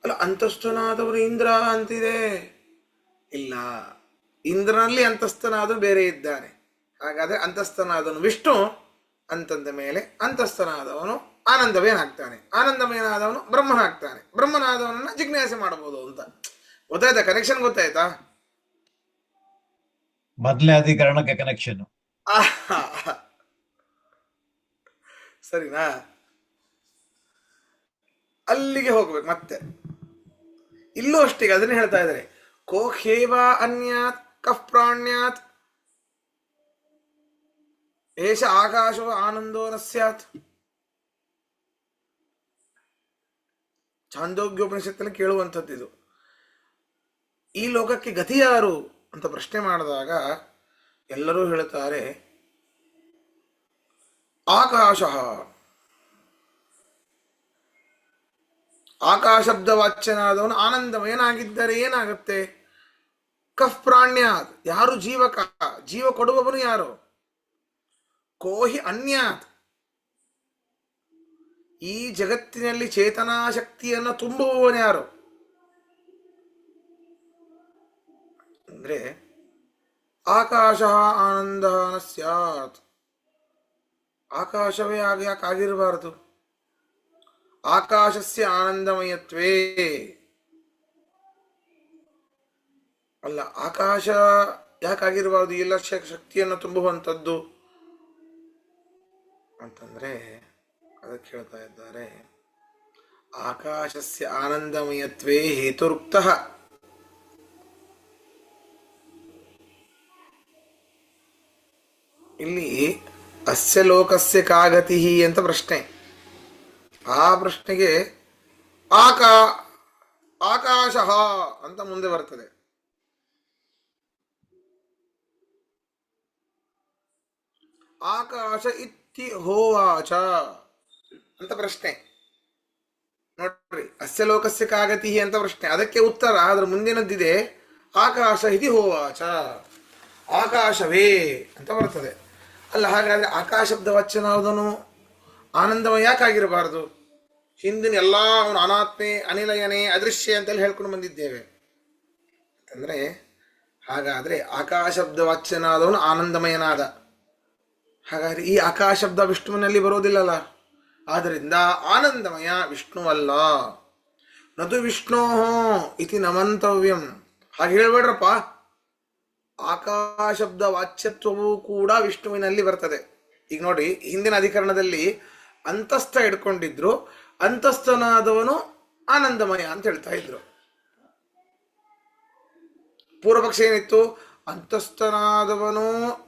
ಅಲ್ಲ, ಅಂತಸ್ಥನಾದವನು ಇಂದ್ರ ಅಂತಿದೆ. ಇಲ್ಲ, ಇಂದ್ರನಲ್ಲಿ ಅಂತಸ್ಥನಾದವನು ಬೇರೆ ಇದ್ದಾನೆ. ಹಾಗಾದ್ರೆ ಅಂತಸ್ಥನಾದವನು ವಿಷ್ಣು ಅಂತಂದ ಮೇಲೆ ಅಂತಸ್ಥನಾದವನು ಆನಂದಮಯನಾಗ್ತಾನೆ, ಆನಂದಮಯನಾದವನು ಬ್ರಹ್ಮನಾಗ್ತಾನೆ, ಬ್ರಹ್ಮನಾದವನನ್ನ ಜಿಜ್ಞಾಸೆ ಮಾಡಬಹುದು ಅಂತ. ಗೊತ್ತಾಯ್ತಾ? ಕನೆಕ್ಷನ್ ಗೊತ್ತಾಯ್ತಾ? ಮೊದಲನೇ ಅಧಿಕರಣಕ್ಕೆ ಕನೆಕ್ಷನ್. ಸರಿನಾ? ಅಲ್ಲಿಗೆ ಹೋಗ್ಬೇಕು ಮತ್ತೆ. ಇಲ್ಲೂ ಅಷ್ಟೇ ಅದನ್ನೇ ಹೇಳ್ತಾ ಇದ್ದಾರೆ. ಕೋ ಹೇವ ಅನ್ಯಾತ್ ಕಃ ಪ್ರಾಣ್ಯಾತ್ ಏಷ ಆಕಾಶೋ ಆನಂದೋ ನ ಸ್ಯಾತ್. ಛಾಂದೋಗ್ಯೋಪನಿಷತ್ತಲ್ಲಿ ಕೇಳುವಂಥದ್ದಿದು. ಈ ಲೋಕಕ್ಕೆ ಗತಿ ಯಾರು ಅಂತ ಪ್ರಶ್ನೆ ಮಾಡಿದಾಗ ಎಲ್ಲರೂ ಹೇಳುತ್ತಾರೆ ಆಕಾಶ. ಆಕಾಶಬ್ದ ವಾಚ್ಯನಾದವನು ಆನಂದಮಯನಾಗಿದ್ದರೆ ಏನಾಗುತ್ತೆ? ಕಫ್ ಪ್ರಾಣ್ಯಾತ್, ಯಾರು ಜೀವಕ, ಜೀವ ಕೊಡುವವನು ಯಾರು? ಕೋಹಿ ಅನ್ಯಾತ್, ಈ ಜಗತ್ತಿನಲ್ಲಿ ಚೇತನಾ ಶಕ್ತಿಯನ್ನು ತುಂಬುವವನು ಯಾರು? ಅಂದ್ರೆ ಆಕಾಶ ಆನಂದ ನ ಸ್ಯಾತ್. ಆಕಾಶವೇ ಯಾಕಾಗಿರಬಾರದು? ಆಕಾಶಸ್ಯ ಆನಂದಮಯತ್ವೇ ಅಲ್ಲ, ಆಕಾಶ ಯಾಕಾಗಿರಬಾರದು? ಎಲ್ಲ ಶಕ್ತಿಯನ್ನು ತುಂಬುವಂಥದ್ದು ಅಂತಂದ್ರೆ ಅದಕ್ಕೆ ಹೇಳ್ತಾ ಇದ್ದಾರೆ ಆಕಾಶಸ್ಯ ಆನಂದಮಯತ್ವೇ ಹೇತುರುಕ್ತಃ. ಇಲ್ಲಿ ಅಸ್ಯ ಲೋಕಸ್ಯ ಕಾಗತಿ ಅಂತ ಪ್ರಶ್ನೆ. ಆ ಪ್ರಶ್ನೆಗೆ ಆಕಾಶ ಅಂತ ಮುಂದೆ ಬರ್ತದೆ. ಆಕಾಶ ಇತ್ತಿ ಹೋವಾಚ ಅಂತ ಪ್ರಶ್ನೆ. ನೋಡ್ರಿ, ಅಸ್ಯ ಲೋಕಸ್ಯ ಕಾಗತಿ ಅಂತ ಪ್ರಶ್ನೆ, ಅದಕ್ಕೆ ಉತ್ತರ ಅದ್ರ ಮುಂದಿನದ್ದಿದೆ ಆಕಾಶ ಇತಿ ಹೋವಾಚ, ಆಕಾಶವೇ ಅಂತ ಬರ್ತದೆ. ಅಲ್ಲ, ಹಾಗಾದ್ರೆ ಆಕಾಶಬ್ದ ವಚನಾದನು ಆನಂದಮಯ ಯಾಕಾಗಿರಬಾರದು? ಹಿಂದಿನ ಎಲ್ಲ ಅವನು ಅನಾತ್ಮೆ ಅನಿಲಯನೇ ಅದೃಶ್ಯ ಅಂತೇಳಿ ಹೇಳ್ಕೊಂಡು ಬಂದಿದ್ದೇವೆ. ಅಂತಂದ್ರೆ ಹಾಗಾದ್ರೆ ಆಕಾಶಬ್ದ ವಾಚ್ಯನಾದವನು ಆನಂದಮಯನಾದ. ಹಾಗಾದ್ರೆ ಈ ಆಕಾಶಬ್ದ ವಿಷ್ಣುವಿನಲ್ಲಿ ಬರೋದಿಲ್ಲಲ್ಲ, ಆದ್ದರಿಂದ ಆನಂದಮಯ ವಿಷ್ಣುವಲ್ಲ. ನದು ವಿಷ್ಣೋ ಇತಿ ನಮಂತವ್ಯಂ. ಹಾಗೆ ಹೇಳ್ಬೇಡ್ರಪ್ಪ, ಆಕಾಶಬ್ದ ವಾಚ್ಯತ್ವವೂ ಕೂಡ ವಿಷ್ಣುವಿನಲ್ಲಿ ಬರ್ತದೆ. ಈಗ ನೋಡಿ, ಹಿಂದಿನ ಅಧಿಕರಣದಲ್ಲಿ ಅಂತಸ್ಥ ಹಿಡ್ಕೊಂಡಿದ್ರು, ಅಂತಸ್ಥನಾದವನು ಆನಂದಮಯ ಅಂತ ಹೇಳ್ತಾ ಇದ್ರು. ಪೂರ್ವಪಕ್ಷ ಏನಿತ್ತು? ಅಂತಸ್ಥನಾದವನು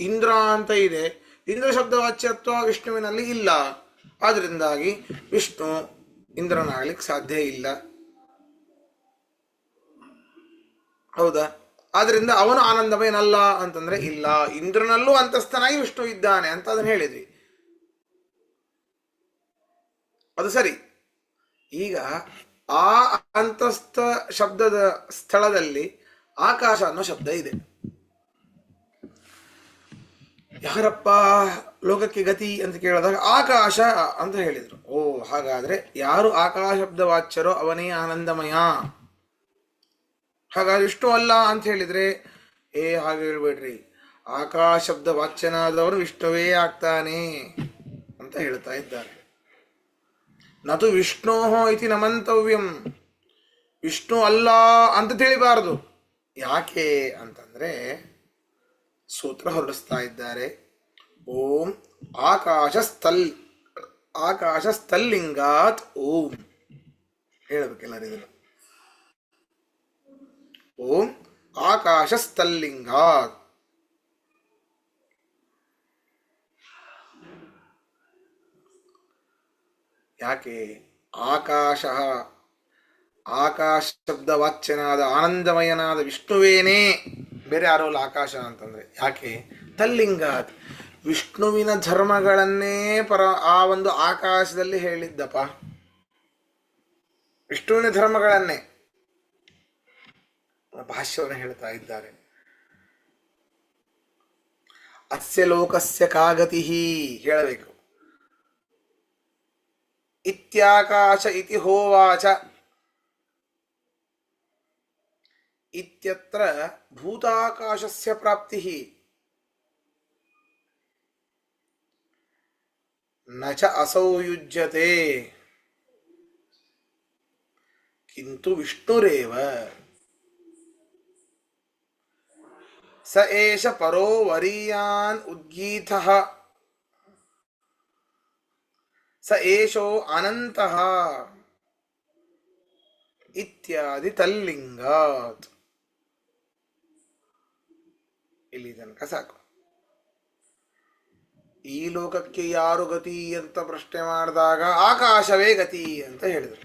ಇಂದ್ರ ಅಂತ ಇದೆ, ಇಂದ್ರ ಶಬ್ದ ವಾಚ್ಯತ್ವ ವಿಷ್ಣುವಿನಲ್ಲಿ ಇಲ್ಲ, ಆದ್ರಿಂದಾಗಿ ವಿಷ್ಣು ಇಂದ್ರನಾಗ್ಲಿಕ್ಕೆ ಸಾಧ್ಯ ಇಲ್ಲ. ಹೌದಾ? ಆದ್ರಿಂದ ಅವನು ಆನಂದಮಯನಲ್ಲ ಅಂತಂದ್ರೆ ಇಲ್ಲ, ಇಂದ್ರನಲ್ಲೂ ಅಂತಸ್ಥನಾಗಿ ವಿಷ್ಣು ಇದ್ದಾನೆ ಅಂತ ಅದನ್ನ ಹೇಳಿದ್ವಿ. ಅದು ಸರಿ. ಈಗ ಆ ಅಂತಸ್ಥ ಶಬ್ದದ ಸ್ಥಳದಲ್ಲಿ ಆಕಾಶ ಅನ್ನೋ ಶಬ್ದ ಇದೆ. ಯಾರಪ್ಪ ಲೋಕಕ್ಕೆ ಗತಿ ಅಂತ ಕೇಳಿದಾಗ ಆಕಾಶ ಅಂತ ಹೇಳಿದ್ರು. ಓ, ಹಾಗಾದ್ರೆ ಯಾರು ಆಕಾಶಬ್ದ ವಾಚ್ಯರೋ ಅವನೇ ಆನಂದಮಯ. ಹಾಗಾದ್ರೆ ವಿಷ್ಣು ಅಲ್ಲ ಅಂತ ಹೇಳಿದ್ರೆ ಹಾಗೆ ಹೇಳ್ಬೇಡ್ರಿ, ಆಕಾಶಬ್ದ ವಾಚ್ಯನಾದವರು ವಿಷ್ಣುವೇ ಆಗ್ತಾನೆ ಅಂತ ಅಂತ ಹೇಳ್ತಾ ಇದ್ದಾರೆ. ನತು ವಿಷ್ಣೋ ಇತಿ ನಮಂತವ್ಯಂ, ವಿಷ್ಣು ಅಲ್ಲ ಅಂತ ತಿಳಿಬಾರದು. ಯಾಕೆ ಅಂತಂದ್ರೆ ಸೂತ್ರ ಹೊರಡಿಸ್ತಾ ಇದ್ದಾರೆ. ಓಂ ಆಕಾಶಸ್ಥಲ್ಲಿಂಗಾತ್ ಓಂ ಹೇಳಬೇಕೆಲ್ಲರಿಗೂ. ಓಂ ಆಕಾಶಸ್ಥಲ್ಲಿಂಗಾತ್. ಯಾಕೆ? ಆಕಾಶ ಶಬ್ದವಾಚ್ಯನಾದ ಆನಂದಮಯನಾದ ವಿಷ್ಣುವೇನೇ, ಬೇರೆ ಯಾರೋ ಅಲ್ಲ ಆಕಾಶ ಅಂತಂದ್ರೆ. ಯಾಕೆ? ತಲ್ಲಿಂಗಾತ್, ವಿಷ್ಣುವಿನ ಧರ್ಮಗಳನ್ನೇ ಆ ಒಂದು ಆಕಾಶದಲ್ಲಿ ಹೇಳಿದ್ದಪ್ಪ. ವಿಷ್ಣುವಿನ ಧರ್ಮಗಳನ್ನೇ ಭಾಷ್ಯವನ್ನು ಹೇಳ್ತಾ ಇದ್ದಾರೆ. ಅಸ್ಯ ಲೋಕಸ್ಯ ಕಾಗತಿ ಹೇಳಬೇಕು. ಇತ್ಯಾಕಾಶ ಇತಿ ಹೋವಾಚ ಇತ್ಯತ್ರ ಭೂತಾಕಾಶಸ್ಯ ಪ್ರಾಪ್ತಿ ನ ಚ ಅಸೌ ಯುಜ್ಯತೆ ಕಿಂತು ವಿಷ್ಣುರೇವ ಸ ಏಷ ಪರೋ ವರೀಯಾನ್ ಉದ್ಗೀತಃ ಸ ಏಷೋ ಅನಂತಃ ಇತ್ಯಾದಿ ತಲ್ಲಿಂಗಾತ್. ಇಲ್ಲಿ ತನಕ ಸಾಕು. ಈ ಲೋಕಕ್ಕೆ ಯಾರು ಗತಿ ಅಂತ ಪ್ರಶ್ನೆ ಮಾಡಿದಾಗ ಆಕಾಶವೇ ಗತಿ ಅಂತ ಹೇಳಿದರು.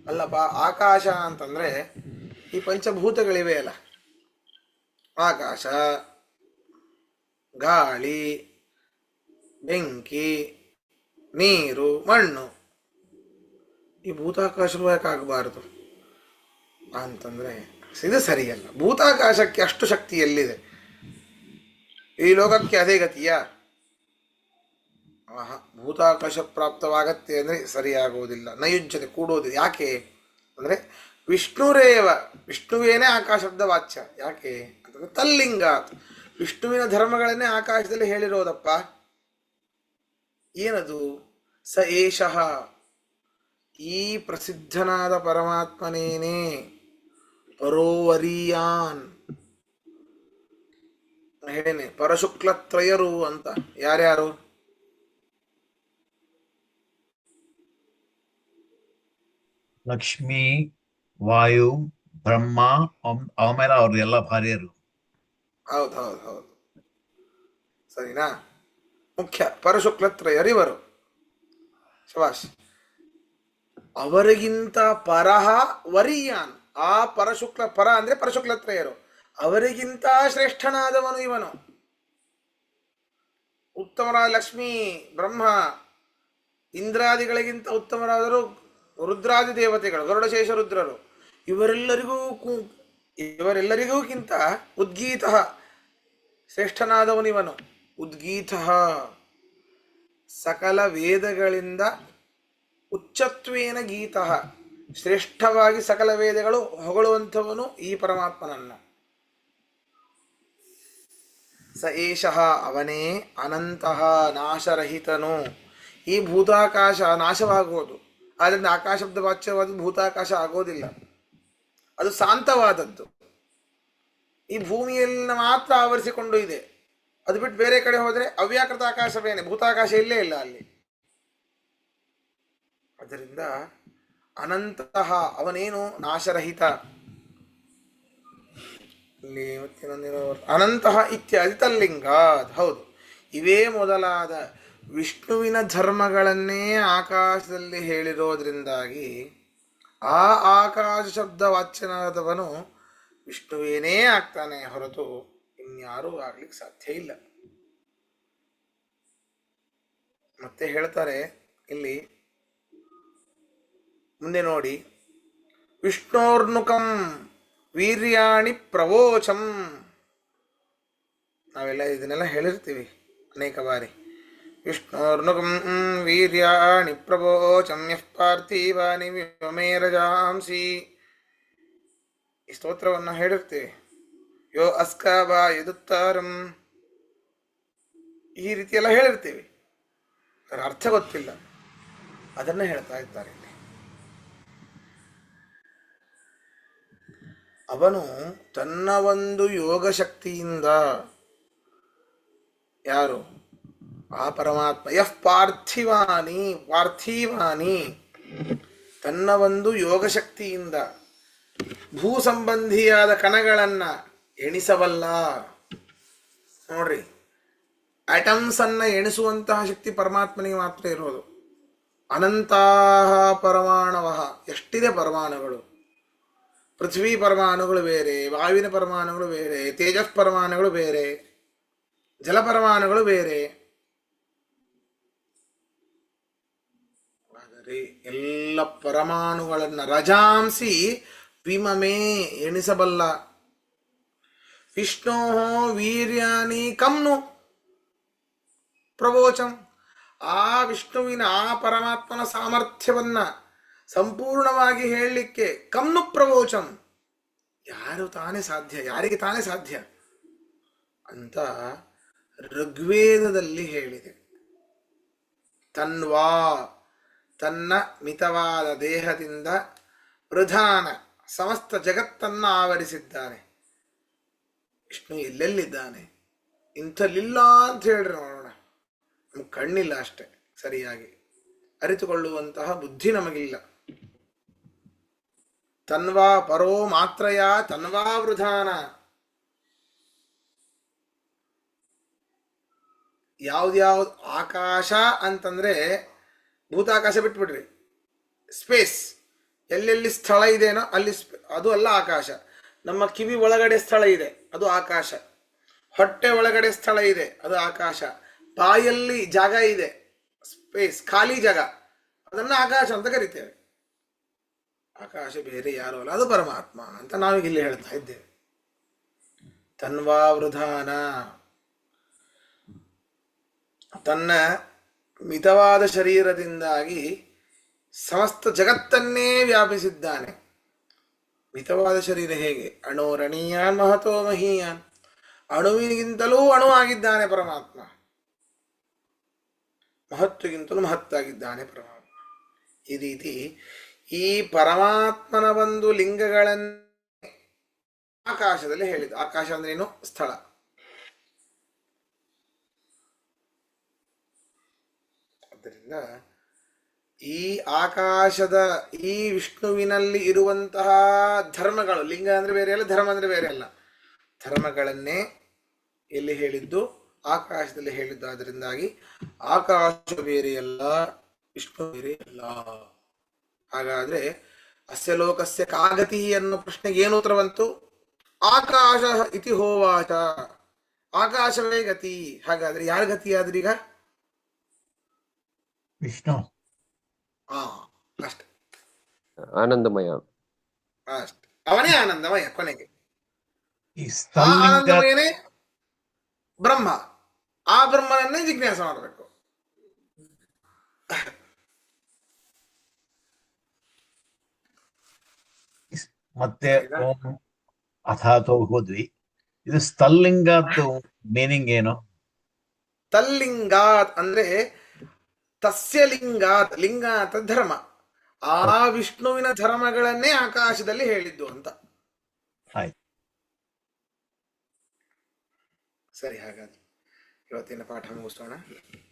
ಅಲ್ಲಪ್ಪ, ಆಕಾಶ ಅಂತಂದ್ರೆ ಈ ಪಂಚಭೂತಗಳಿವೆ ಅಲ್ಲ, ಆಕಾಶ, ಗಾಳಿ, ಬೆಂಕಿ, ನೀರು, ಮಣ್ಣು. ಈ ಭೂತಾಕಾಶವೂ ಯಾಕಾಗಬಾರದು ಅಂತಂದ್ರೆ ಇದು ಸರಿಯಲ್ಲ. ಭೂತಾಕಾಶಕ್ಕೆ ಅಷ್ಟು ಶಕ್ತಿ ಎಲ್ಲಿದೆ? ಈ ಲೋಕಕ್ಕೆ ಅದೇ ಗತಿಯ? ಭೂತಾಕಾಶ ಪ್ರಾಪ್ತವಾಗತ್ತೆ ಅಂದ್ರೆ ಸರಿಯಾಗುವುದಿಲ್ಲ. ನಯುಜ್ಯತೆ, ಕೂಡುವುದಿಲ್ಲ. ಯಾಕೆ ಅಂದ್ರೆ ವಿಷ್ಣುರೇವ, ವಿಷ್ಣುವೇನೇ ಆಕಾಶಬ್ದ ವಾಚ್ಯ. ಯಾಕೆ ಅಂತಂದ್ರೆ ತಲ್ಲಿಂಗಾತ್, ವಿಷ್ಣುವಿನ ಧರ್ಮಗಳನ್ನೇ ಆಕಾಶದಲ್ಲಿ ಹೇಳಿರೋದಪ್ಪ. ಏನದು? ಸ ಏಷಃ, ಈ ಪ್ರಸಿದ್ಧನಾದ ಪರಮಾತ್ಮನೇನೇ. ಪರೋವರೀಯಾನ್ ಹೇಳೇನೆ, ಪರಶುಕ್ಲತ್ರಯರು ಅಂತ. ಯಾರ್ಯಾರು? ಲಕ್ಷ್ಮಿ, ವಾಯು, ಬ್ರಹ್ಮ, ಆಮೇಲೆ ಅವ್ರದೆಲ್ಲ ಭಾರ್ಯರು. ಹೌದು ಹೌದು ಹೌದು, ಸರಿನಾ? ಮುಖ್ಯ ಪರಶುಕ್ಲತ್ರಯರಿವರು. ಶಭಾಷ್. ಅವರಿಗಿಂತ ಪರಹ ವರೀಯಾನ್, ಆ ಪರಶುಕ್ಲ, ಪರ ಅಂದ್ರೆ ಪರಶುಕ್ಲತ್ರಯರು, ಅವರಿಗಿಂತ ಶ್ರೇಷ್ಠನಾದವನು ಇವನು. ಉತ್ತಮರಾದ ಲಕ್ಷ್ಮೀ, ಬ್ರಹ್ಮ, ಇಂದ್ರಾದಿಗಳಿಗಿಂತ ಉತ್ತಮರಾದರು ರುದ್ರಾದಿ ದೇವತೆಗಳು, ಗರುಡಶೇಷ ರುದ್ರರು. ಇವರೆಲ್ಲರಿಗೂಕ್ಕಿಂತ ಉದ್ಗೀತ, ಶ್ರೇಷ್ಠನಾದವನಿವನು. ಉದ್ಗೀತ, ಸಕಲ ವೇದಗಳಿಂದ ಉಚ್ಚತ್ವೇನ ಗೀತ, ಶ್ರೇಷ್ಠವಾಗಿ ಸಕಲ ವೇದಗಳು ಹೊಗಳುವಂಥವನು ಈ ಪರಮಾತ್ಮನನ್ನು. ಸ ಏಷಃ, ಅವನೇ ಅನಂತಃ, ನಾಶರಹಿತನು. ಈ ಭೂತಾಕಾಶ ನಾಶವಾಗುವುದು, ಆದ್ದರಿಂದ ಆಕಾಶಬ್ದ ವಾಚ್ಯವಾದ ಭೂತಾಕಾಶ ಆಗೋದಿಲ್ಲ. ಅದು ಶಾಂತವಾದದ್ದು. ಈ ಭೂಮಿಯಲ್ಲಿ ಮಾತ್ರ ಆವರಿಸಿಕೊಂಡು ಇದೆ. ಅದು ಬಿಟ್ಟು ಬೇರೆ ಕಡೆ ಹೋದರೆ ಅವ್ಯಾಕೃತ ಆಕಾಶವೇನೆ, ಭೂತಾಕಾಶ ಇಲ್ಲೇ ಇಲ್ಲ ಅಲ್ಲಿ. ಅದರಿಂದ ಅನಂತಃ, ಅವನೇನು ನಾಶರಹಿತ. ಇಲ್ಲಿ ಅನಂತಃ ಇತ್ಯಾದಿ ತಲ್ಲಿಂಗಾದ್. ಹೌದು, ಇವೇ ಮೊದಲಾದ ವಿಷ್ಣುವಿನ ಧರ್ಮಗಳನ್ನೇ ಆಕಾಶದಲ್ಲಿ ಹೇಳಿರೋದ್ರಿಂದಾಗಿ ಆ ಆಕಾಶ ಶಬ್ದ ವಾಚ್ಯನಾದವನು ವಿಷ್ಣುವೇನೇ ಆಗ್ತಾನೆ ಹೊರತು ಇನ್ಯಾರೂ ಆಗ್ಲಿಕ್ಕೆ ಸಾಧ್ಯ ಇಲ್ಲ. ಮತ್ತೆ ಹೇಳ್ತಾರೆ ಇಲ್ಲಿ ಮುಂದೆ ನೋಡಿ, ವಿಷ್ಣೋರ್ನುಕಂ ವೀರ್ಯಾಣಿ ಪ್ರವೋಚಂ. ನಾವೆಲ್ಲ ಇದನ್ನೆಲ್ಲ ಹೇಳಿರ್ತೀವಿ ಅನೇಕ ಬಾರಿ. ವಿಷ್ಣೋರ್ನುಕಂ ವೀರ್ಯಾಣಿ ಪ್ರವೋಚಂ ಯಃ ಪಾರ್ಥಿವಾನಿ ವ್ಯೋಮೇರಜಾಂಸಿ. ಈ ಸ್ತೋತ್ರವನ್ನು ಹೇಳಿರ್ತೀವಿ. ಯೋ ಅಸ್ಕಾಬಾ ಯದುತ್ತಾರಂ, ಈ ರೀತಿ ಎಲ್ಲ ಹೇಳಿರ್ತೀವಿ. ಅದರ ಅರ್ಥ ಗೊತ್ತಿಲ್ಲ, ಅದನ್ನ ಹೇಳ್ತಾ ಇದ್ದಾರೆ ಇಲ್ಲಿ. ಅವನು ತನ್ನ ಒಂದು ಯೋಗ ಶಕ್ತಿಯಿಂದ, ಯಾರು ಆ ಪರಮಾತ್ಮ, ಯಃ ಪಾರ್ಥಿವಾನಿ ತನ್ನ ಒಂದು ಯೋಗ ಶಕ್ತಿಯಿಂದ ಭೂ ಸಂಬಂಧಿಯಾದ ಕಣಗಳನ್ನ ಎಣಿಸಬಲ್ಲ. ನೋಡ್ರಿ, ಆಟಮ್ಸ್ ಅನ್ನ ಎಣಿಸುವಂತಹ ಶಕ್ತಿ ಪರಮಾತ್ಮನಿಗೆ ಮಾತ್ರ ಇರೋದು. ಅನಂತಾಹ ಪರಮಾಣವಃ, ಎಷ್ಟಿದೆ ಪರಮಾಣುಗಳು. ಪೃಥ್ವಿ ಪರಮಾಣುಗಳು ಬೇರೆ, ವಾಯುವಿನ ಪರಮಾಣುಗಳು ಬೇರೆ, ತೇಜಸ್ ಪರಮಾಣುಗಳು ಬೇರೆ, ಜಲ ಪರಮಾಣುಗಳು ಬೇರೆ. ಆದರೆ ಎಲ್ಲ ಪರಮಾಣುಗಳನ್ನ ರಜಾಂಸಿ ವಿಮಮೇ ಎಣಿಸಬಲ್ಲ. ವಿಷ್ಣೋ ವೀರ್ಯಾನಿ ಕಮ್ನು ಪ್ರವೋಚಂ, ಆ ವಿಷ್ಣುವಿನ ಆ ಪರಮಾತ್ಮನ ಸಾಮರ್ಥ್ಯವನ್ನ ಸಂಪೂರ್ಣವಾಗಿ ಹೇಳಲಿಕ್ಕೆ ಕಮ್ನು ಪ್ರವೋಚಂ, ಯಾರು ತಾನೇ ಸಾಧ್ಯ, ಯಾರಿಗೆ ತಾನೇ ಸಾಧ್ಯ ಅಂತ ಋಗ್ವೇದದಲ್ಲಿ ಹೇಳಿದೆ. ತನ್ವಾ, ತನ್ನ ಮಿತವಾದ ದೇಹದಿಂದ ಪ್ರಧಾನ ಸಮಸ್ತ ಜಗತ್ತನ್ನ ಆವರಿಸಿದ್ದಾನೆ. ವಿಷ್ಣು ಎಲ್ಲೆಲ್ಲಿದ್ದಾನೆ, ಇಂಥಲ್ಲಿಲ್ಲ ಅಂತ ಹೇಳ್ರಿ ನೋಡೋಣ. ನಮ್ಗೆ ಕಣ್ಣಿಲ್ಲ ಅಷ್ಟೆ, ಸರಿಯಾಗಿ ಅರಿತುಕೊಳ್ಳುವಂತಹ ಬುದ್ಧಿ ನಮಗಿಲ್ಲ. ತನ್ವಾ ಪರೋ ಮಾತ್ರಯ ತನ್ವಾ ವೃಧಾನ. ಯಾವ್ದ್ಯಾವ್ದು ಆಕಾಶ ಅಂತಂದ್ರೆ ಭೂತಾಕಾಶ ಬಿಟ್ಬಿಡ್ರಿ, ಸ್ಪೇಸ್ ಎಲ್ಲೆಲ್ಲಿ ಸ್ಥಳ ಇದೆನೋ ಅಲ್ಲಿ ಅದು ಅಲ್ಲ ಆಕಾಶ. ನಮ್ಮ ಕಿವಿ ಒಳಗಡೆ ಸ್ಥಳ ಇದೆ, ಅದು ಆಕಾಶ. ಹೊಟ್ಟೆ ಒಳಗಡೆ ಸ್ಥಳ ಇದೆ, ಅದು ಆಕಾಶ. ಬಾಯಲ್ಲಿ ಜಾಗ ಇದೆ, ಸ್ಪೇಸ್, ಖಾಲಿ ಜಾಗ, ಅದನ್ನ ಆಕಾಶ ಅಂತ ಕರಿತೇವೆ. ಆಕಾಶ ಬೇರೆ ಯಾರು ಅಲ್ಲ, ಅದು ಪರಮಾತ್ಮ ಅಂತ ನಾವೀಗ ಇಲ್ಲಿ ಹೇಳ್ತಾ ಇದ್ದೇವೆ. ತನ್ವಾ ವೃಧಾನ, ತನ್ನ ಮಿತವಾದ ಶರೀರದಿಂದಾಗಿ ಸಮಸ್ತ ಜಗತ್ತನ್ನೇ ವ್ಯಾಪಿಸಿದ್ದಾನೆ. ಮಿತವಾದ ಶರೀರ ಹೇಗೆ? ಅಣೋರಣೀಯಾನ್ ಮಹತೋ ಮಹೀಯಾನ್, ಅಣುವಿಗಿಂತಲೂ ಅಣುವಾಗಿದ್ದಾನೆ ಪರಮಾತ್ಮ, ಮಹತ್ವಗಿಂತಲೂ ಮಹತ್ತಾಗಿದ್ದಾನೆ ಪರಮಾತ್ಮ. ಈ ರೀತಿ ಈ ಪರಮಾತ್ಮನ ಒಂದು ಲಿಂಗಗಳನ್ನು ಆಕಾಶದಲ್ಲಿ ಹೇಳಿದ. ಆಕಾಶ ಅಂದ್ರೆ ಏನು? ಸ್ಥಳ. ಆದ್ದರಿಂದ ಈ ಆಕಾಶದ ಈ ವಿಷ್ಣುವಿನಲ್ಲಿ ಇರುವಂತಹ ಧರ್ಮಗಳು, ಲಿಂಗ ಅಂದ್ರೆ ಬೇರೆ ಅಲ್ಲ, ಧರ್ಮ ಅಂದ್ರೆ ಬೇರೆ ಅಲ್ಲ, ಧರ್ಮಗಳನ್ನೇ ಎಲ್ಲಿ ಹೇಳಿದ್ದು? ಆಕಾಶದಲ್ಲಿ ಹೇಳಿದ್ದು. ಆದ್ದರಿಂದಾಗಿ ಆಕಾಶ ಬೇರೆಯಲ್ಲ, ವಿಷ್ಣು ಬೇರೆ ಅಲ್ಲ. ಹಾಗಾದ್ರೆ ಅಸ್ಯ ಲೋಕಸ್ಯ ಕಾಗತಿ ಅನ್ನೋ ಪ್ರಶ್ನೆಗೆ ಏನು ಉತ್ತರ ಬಂತು? ಆಕಾಶ ಇತಿ ಹೋವಾಚ, ಆಕಾಶವೇ ಗತಿ. ಹಾಗಾದ್ರೆ ಯಾರ ಗತಿ ಆದ್ರೀಗ? ವಿಷ್ಣು. ಅಷ್ಟೆ, ಆನಂದಮಯ, ಅಷ್ಟೆ, ಅವನೇ ಆನಂದಮಯ. ಕೊನೆಗೆ ಈ ಆ ಸ್ಥಳಲಿಂಗ ಆನಂದಮಯನೇ ಬ್ರಹ್ಮ. ಆ ಬ್ರಹ್ಮನನ್ನೇ ಜಿಜ್ಞಾಸ ಮಾಡಬೇಕು. ಮತ್ತೆ ಓಂ ಅಥಾತೋ ಹೋದ್ವಿ. ಇದು ಸ್ಥಳಲಿಂಗದ್ದು ಮೀನಿಂಗ್ ಏನು? ತಲ್ಲಿಂಗಾತ್ ಅಂದ್ರೆ ತಸ್ಯ ಲಿಂಗಾತ್, ಲಿಂಗ ಅಂತ ಧರ್ಮ, ಆ ವಿಷ್ಣುವಿನ ಧರ್ಮಗಳನ್ನೇ ಆಕಾಶದಲ್ಲಿ ಹೇಳಿದ್ದು ಅಂತ. ಆಯ್ತು. ಸರಿ, ಹಾಗಾದ್ರೆ ಇವತ್ತಿನ ಪಾಠ ಮುಗಿಸೋಣ.